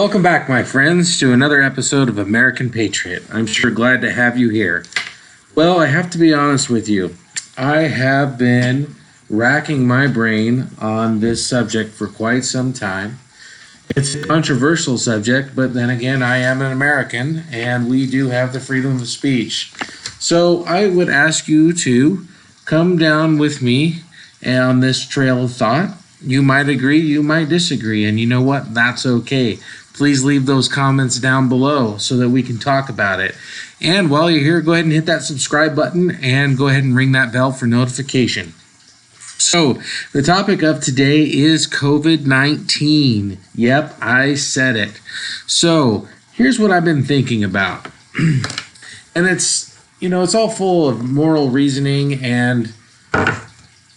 Welcome back, my friends, to another episode of American Patriot. I'm sure glad to have you here. Well, I have to be honest with you. I have been racking my brain on this subject for quite some time. It's a controversial subject, but then again, I am an American, and we do have the freedom of speech. So I would ask you to come down with me on this trail of thought. You might agree, you might disagree, and you know what? That's okay. Please leave those comments down below so that we can talk about it. And while you're here, go ahead and hit that subscribe button and go ahead and ring that bell for notification. So, the topic of today is COVID-19. Yep, I said it. So, here's what I've been thinking about. And it's all full of moral reasoning and,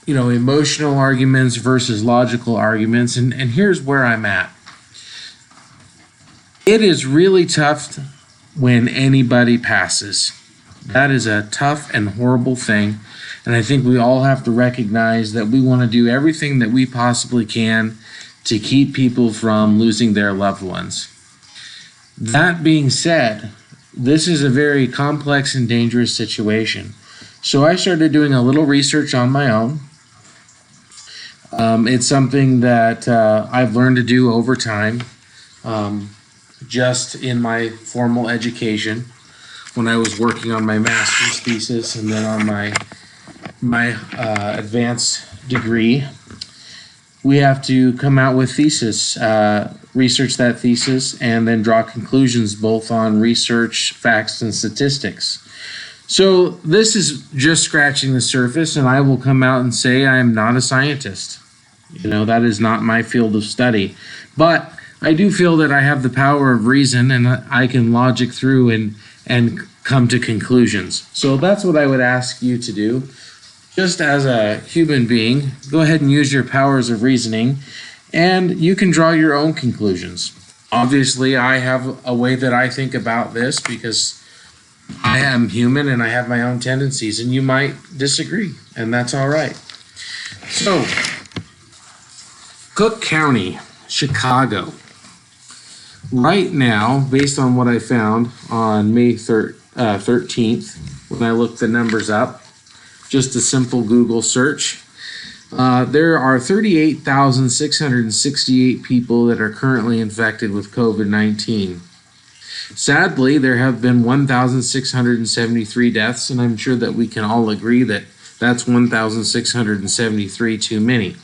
emotional arguments versus logical arguments. And here's where I'm at. It is really tough when anybody passes. That is a tough and horrible thing. And I think we all have to recognize that we want to do everything that we possibly can to keep people from losing their loved ones. That being said, this is a very complex and dangerous situation. So I started doing a little research on my own. It's something that I've learned to do over time. Just in my formal education when I was working on my master's thesis and then on my advanced degree. We have to come out with thesis, research that thesis, and then draw conclusions both on research, facts, and statistics. So this is just scratching the surface, and I will come out and say I am not a scientist. That is not my field of study. But I do feel that I have the power of reason and I can logic through and come to conclusions. So that's what I would ask you to do. Just as a human being, go ahead and use your powers of reasoning and you can draw your own conclusions. Obviously, I have a way that I think about this because I am human and I have my own tendencies, and you might disagree, and that's all right. So, Cook County, Chicago. Right now, based on what I found on May 13th, when I looked the numbers up, just a simple Google search, there are 38,668 people that are currently infected with COVID-19. Sadly, there have been 1,673 deaths, and I'm sure that we can all agree that that's 1,673 too many.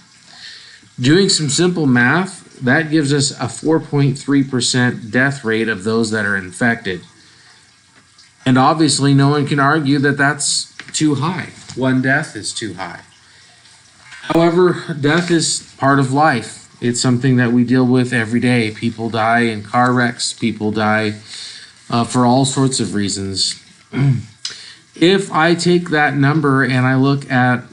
Doing some simple math, that gives us a 4.3% death rate of those that are infected. And obviously, no one can argue that that's too high. One death is too high. However, death is part of life. It's something that we deal with every day. People die in car wrecks. People die for all sorts of reasons. If I take that number and I look at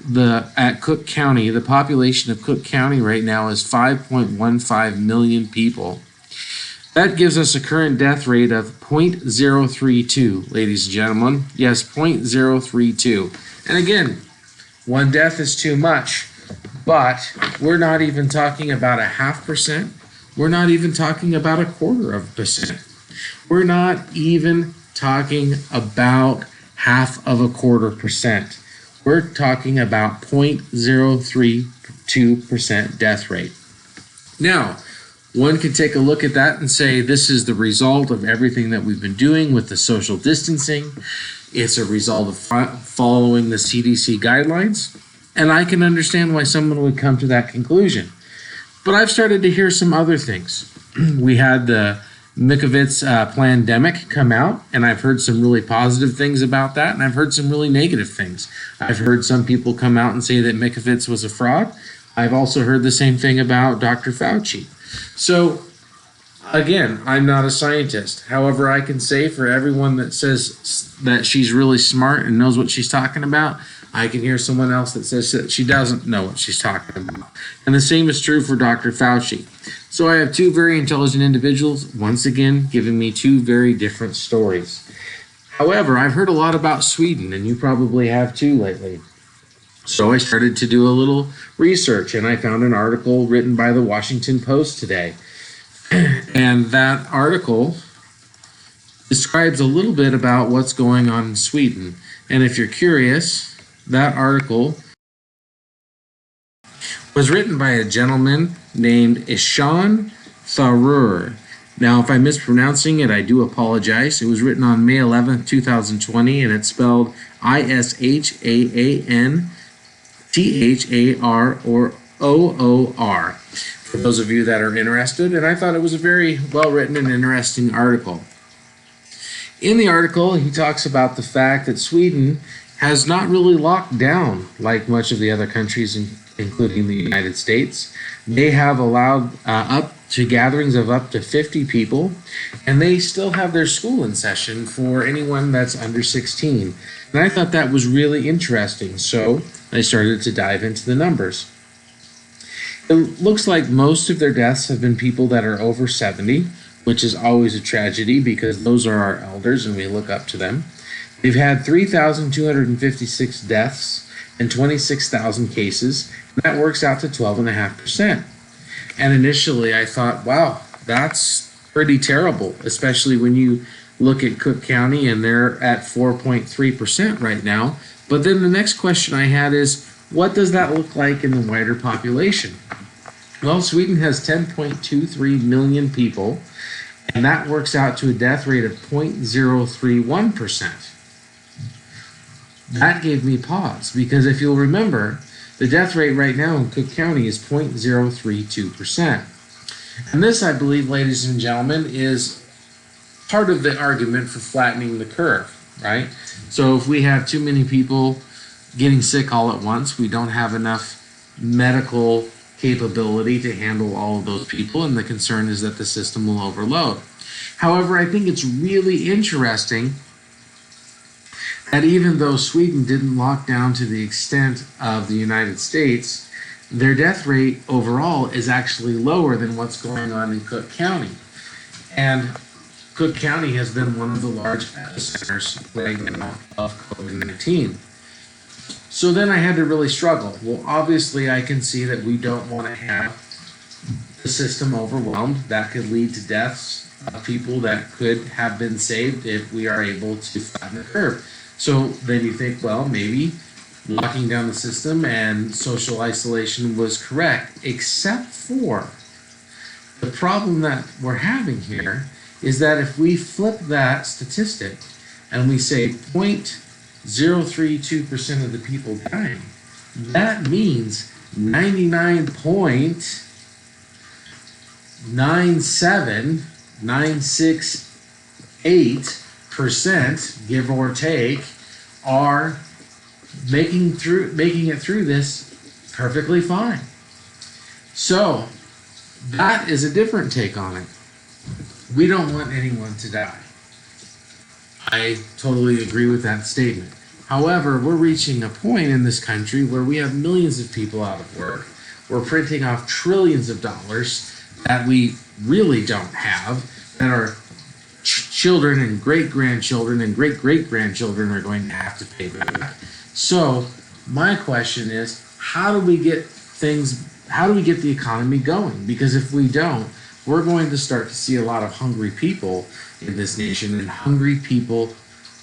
Cook County, the population of Cook County right now is 5.15 million people. That gives us a current death rate of 0.032, ladies and gentlemen. Yes, 0.032. And again, one death is too much, but we're not even talking about 0.5%. We're not even talking about 0.25%. We're not even talking about 0.25%. We're talking about 0.032% death rate. Now, one can take a look at that and say this is the result of everything that we've been doing with the social distancing. It's a result of following the CDC guidelines, and I can understand why someone would come to that conclusion. But I've started to hear some other things. We had the Mikovits pandemic come out, and I've heard some really positive things about that, and I've heard some really negative things. I've heard some people come out and say that Mikovits was a fraud. I've also heard the same thing about Dr. Fauci. So, again, I'm not a scientist. However, I can say for everyone that says that she's really smart and knows what she's talking about, I can hear someone else that says that she doesn't know what she's talking about. And the same is true for Dr. Fauci. So I have two very intelligent individuals, once again, giving me two very different stories. However, I've heard a lot about Sweden, and you probably have too lately. So I started to do a little research, and I found an article written by the Washington Post today. And that article describes a little bit about what's going on in Sweden. And if you're curious, that article was written by a gentleman named Ishan Tharoor. Now, if I'm mispronouncing it, I do apologize. It was written on May 11th, 2020, and it's spelled Ishaanthar or OOR. For those of you that are interested, and I thought it was a very well written and interesting article. In the article, he talks about the fact that Sweden has not really locked down like much of the other countries, including the United States. They have allowed up to gatherings of up to 50 people, and they still have their school in session for anyone that's under 16. And I thought that was really interesting, so I started to dive into the numbers. It looks like most of their deaths have been people that are over 70, which is always a tragedy because those are our elders and we look up to them. They've had 3,256 deaths and 26,000 cases, and that works out to 12.5%. And initially I thought, wow, that's pretty terrible, especially when you look at Cook County and they're at 4.3% right now. But then the next question I had is, what does that look like in the wider population? Well, Sweden has 10.23 million people, and that works out to a death rate of 0.031%. That gave me pause because if you'll remember, the death rate right now in Cook County is 0.032%. And this, I believe, ladies and gentlemen, is part of the argument for flattening the curve, right? So if we have too many people getting sick all at once, we don't have enough medical capability to handle all of those people, and the concern is that the system will overload. However, I think it's really interesting that even though Sweden didn't lock down to the extent of the United States, their death rate overall is actually lower than what's going on in Cook County. And Cook County has been one of the large epicenters right now of COVID-19. So then I had to really struggle. Well, obviously I can see that we don't want to have the system overwhelmed. That could lead to deaths of people that could have been saved if we are able to flatten the curve. So then you think, well, maybe locking down the system and social isolation was correct, except for the problem that we're having here is that if we flip that statistic and we say 0.032% of the people dying, that means 99.97968%, give or take, are making it through this perfectly fine. So that is a different take on it. We don't want anyone to die. I totally agree with that statement. However, we're reaching a point in this country where we have millions of people out of work. We're printing off trillions of dollars that we really don't have, that our children and great-grandchildren and great-great-grandchildren are going to have to pay back. So my question is, how do we get the economy going? Because if we don't, we're going to start to see a lot of hungry people in this nation, and hungry people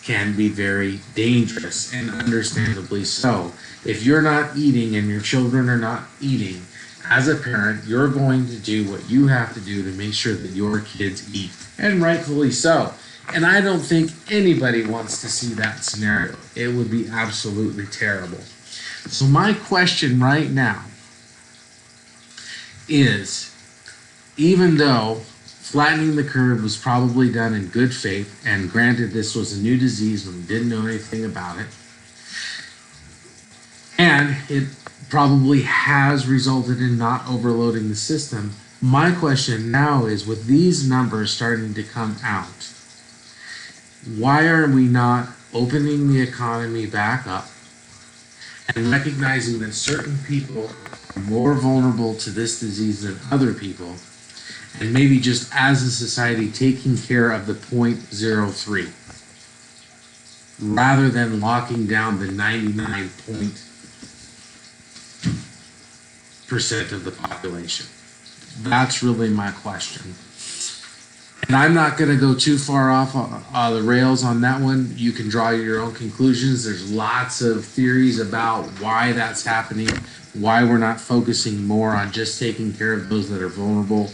can be very dangerous, and understandably so. If you're not eating and your children are not eating, as a parent, you're going to do what you have to do to make sure that your kids eat, and rightfully so. And I don't think anybody wants to see that scenario. It would be absolutely terrible. So my question right now is, even though flattening the curve was probably done in good faith, and granted this was a new disease and we didn't know anything about it, and it probably has resulted in not overloading the system, my question now is, with these numbers starting to come out, why are we not opening the economy back up and recognizing that certain people are more vulnerable to this disease than other people, and maybe just as a society taking care of the 0.03 rather than locking down the 99% of the population? That's really my question. And I'm not going to go too far off the rails on that one. You can draw your own conclusions. There's lots of theories about why that's happening, why we're not focusing more on just taking care of those that are vulnerable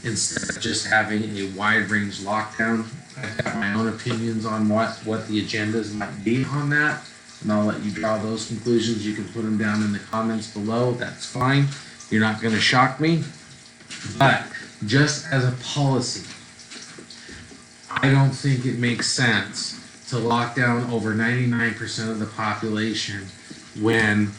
instead of just having a wide range lockdown. I've got my own opinions on what the agendas might be on that, and I'll let you draw those conclusions. You can put them down in the comments below. That's fine. You're not going to shock me. But just as a policy, I don't think it makes sense to lock down over 99% of the population when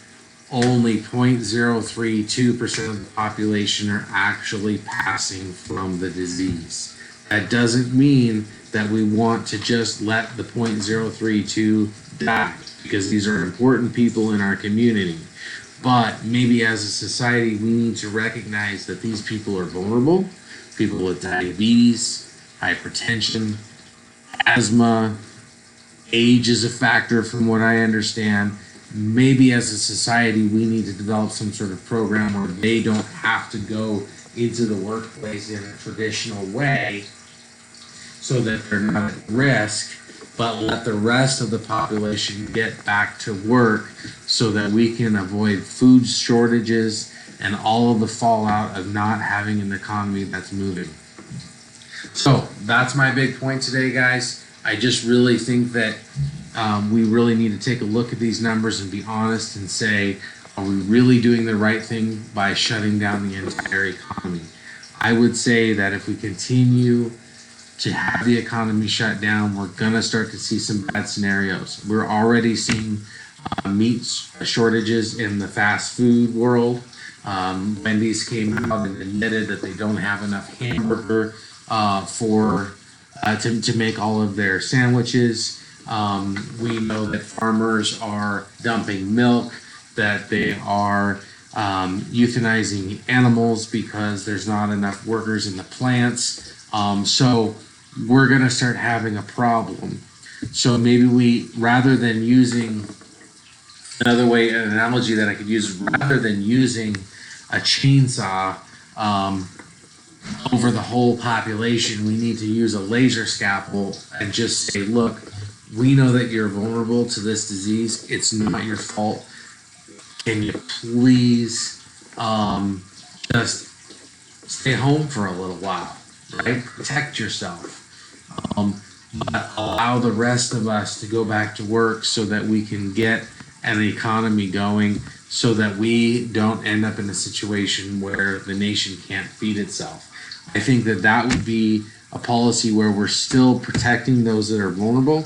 only 0.032% of the population are actually passing from the disease. That doesn't mean that we want to just let the 0.032 die, because these are important people in our community. But maybe as a society, we need to recognize that these people are vulnerable. People with diabetes, hypertension, asthma, age is a factor from what I understand. Maybe as a society, we need to develop some sort of program where they don't have to go into the workplace in a traditional way so that they're not at risk, but let the rest of the population get back to work so that we can avoid food shortages and all of the fallout of not having an economy that's moving. So that's my big point today, guys. I just really think that we really need to take a look at these numbers and be honest and say, are we really doing the right thing by shutting down the entire economy? I would say that if we continue to have the economy shut down, we're gonna start to see some bad scenarios. We're already seeing meat shortages in the fast food world. Wendy's came out and admitted that they don't have enough hamburger to make all of their sandwiches. We know that farmers are dumping milk, that they are euthanizing animals because there's not enough workers in the plants. So we're going to start having a problem. So maybe we, rather than using another way, an analogy that I could use, rather than using a chainsaw over the whole population, we need to use a laser scalpel and just say, look, we know that you're vulnerable to this disease. It's not your fault. Can you please just stay home for a little while, right? Protect yourself. But allow the rest of us to go back to work so that we can get an economy going, so that we don't end up in a situation where the nation can't feed itself. I think that that would be a policy where we're still protecting those that are vulnerable.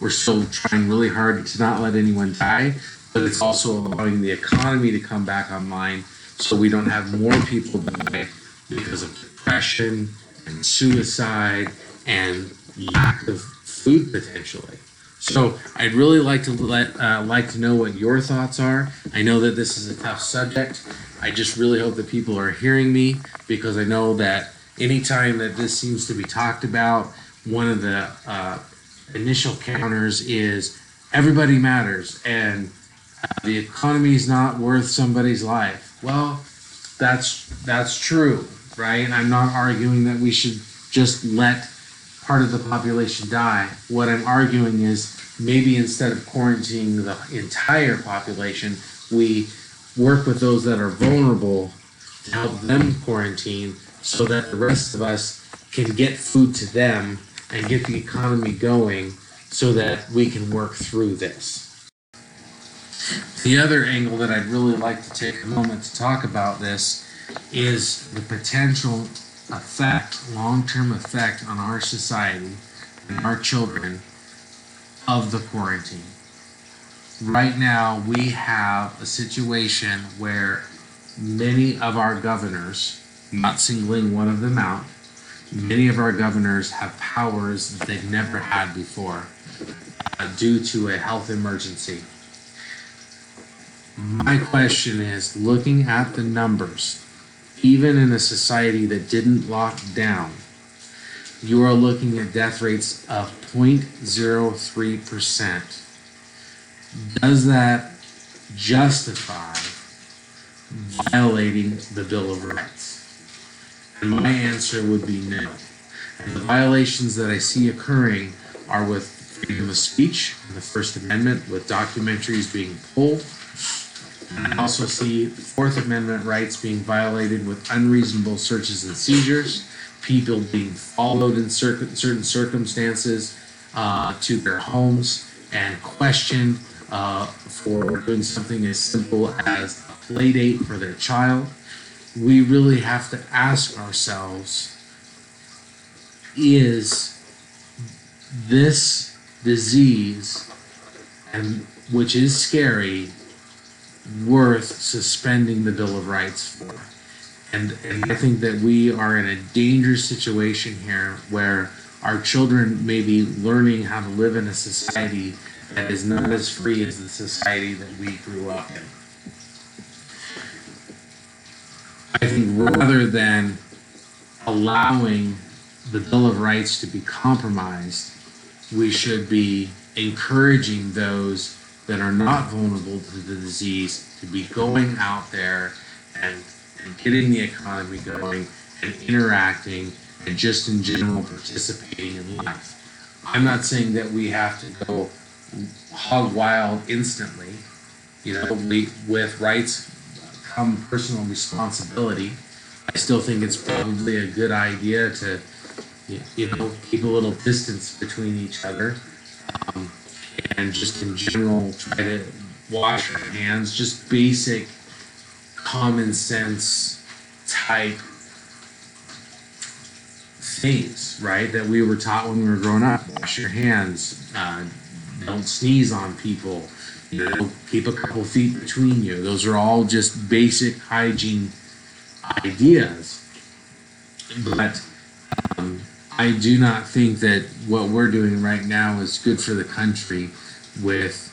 We're still trying really hard to not let anyone die, but it's also allowing the economy to come back online so we don't have more people die because of depression and suicide and lack of food potentially. So I'd really like to know what your thoughts are. I know that this is a tough subject. I just really hope that people are hearing me, because I know that anytime that this seems to be talked about, one of the initial counters is everybody matters and the economy is not worth somebody's life. Well, that's true, right? I'm not arguing that we should just let part of the population die. What I'm arguing is maybe instead of quarantining the entire population, we work with those that are vulnerable to help them quarantine so that the rest of us can get food to them and get the economy going so that we can work through this. The other angle that I'd really like to take a moment to talk about this is the potential effect, long-term effect on our society and our children of the quarantine. Right now, we have a situation where many of our governors, not singling one of them out, many of our governors have powers that they've never had before due to a health emergency. My question is, looking at the numbers, even in a society that didn't lock down, you are looking at death rates of 0.03%. Does that justify violating the Bill of Rights? And my answer would be no. And the violations that I see occurring are with freedom of speech and the First Amendment, with documentaries being pulled. And I also see Fourth Amendment rights being violated with unreasonable searches and seizures, people being followed in certain circumstances to their homes and questioned for doing something as simple as a play date for their child. We really have to ask ourselves, is this disease, and which is scary, worth suspending the Bill of Rights for? And I think that we are in a dangerous situation here where our children may be learning how to live in a society that is not as free as the society that we grew up in. I think rather than allowing the Bill of Rights to be compromised, we should be encouraging those that are not vulnerable to the disease to be going out there and getting the economy going and interacting and just in general participating in life. I'm not saying that we have to go hog wild instantly. With rights come personal responsibility. I still think it's probably a good idea to keep a little distance between each other, and just in general try to wash our hands, just basic common sense type things, right? That we were taught when we were growing up. Wash your hands, don't sneeze on people, keep a couple feet between you. Those are all just basic hygiene ideas. But I do not think that what we're doing right now is good for the country with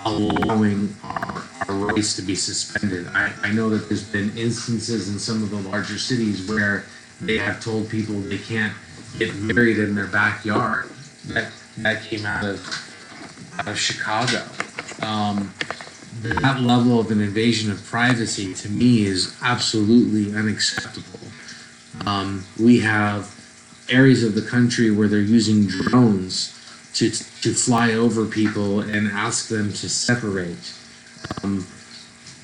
allowing our rights to be suspended. I know that there's been instances in some of the larger cities where they have told people they can't get married in their backyard. That came out of Chicago. That level of an invasion of privacy to me is absolutely unacceptable. We have areas of the country where they're using drones to fly over people and ask them to separate.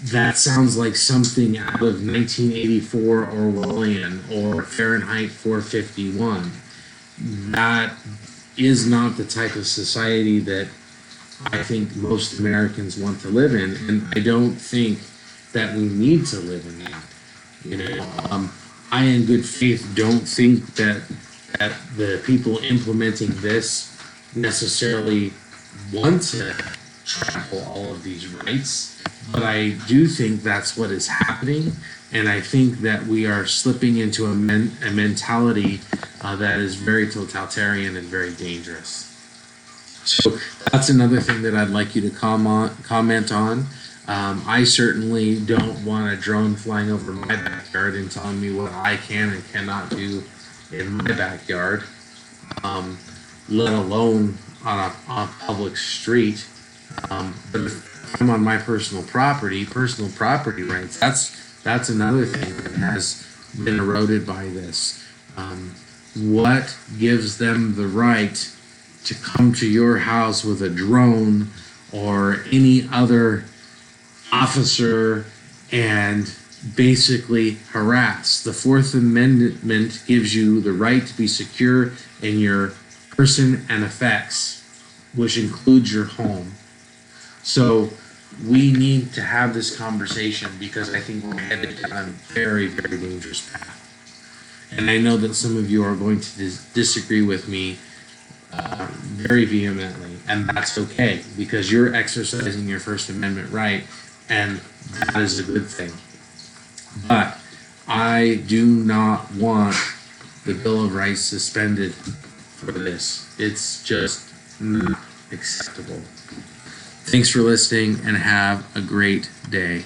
That sounds like something out of 1984 Orwellian or Fahrenheit 451. That is not the type of society that I think most Americans want to live in, and I don't think that we need to live in that. I, in good faith, don't think that the people implementing this necessarily want to trample all of these rights, but I do think that's what is happening, and I think that we are slipping into a mentality that is very totalitarian and very dangerous. So that's another thing that I'd like you to comment on. I certainly don't want a drone flying over my backyard and telling me what I can and cannot do in my backyard, let alone on a public street. But if I'm on my personal property rights, that's another thing that has been eroded by this. What gives them the right to come to your house with a drone or any other officer and basically harass? The Fourth Amendment gives you the right to be secure in your person and effects, which includes your home. So we need to have this conversation because I think we're headed down a very, very dangerous path. And I know that some of you are going to disagree with me very vehemently, and that's okay because you're exercising your First Amendment right, and that is a good thing. But I do not want the Bill of Rights suspended for this. It's just not acceptable. Thanks for listening and have a great day.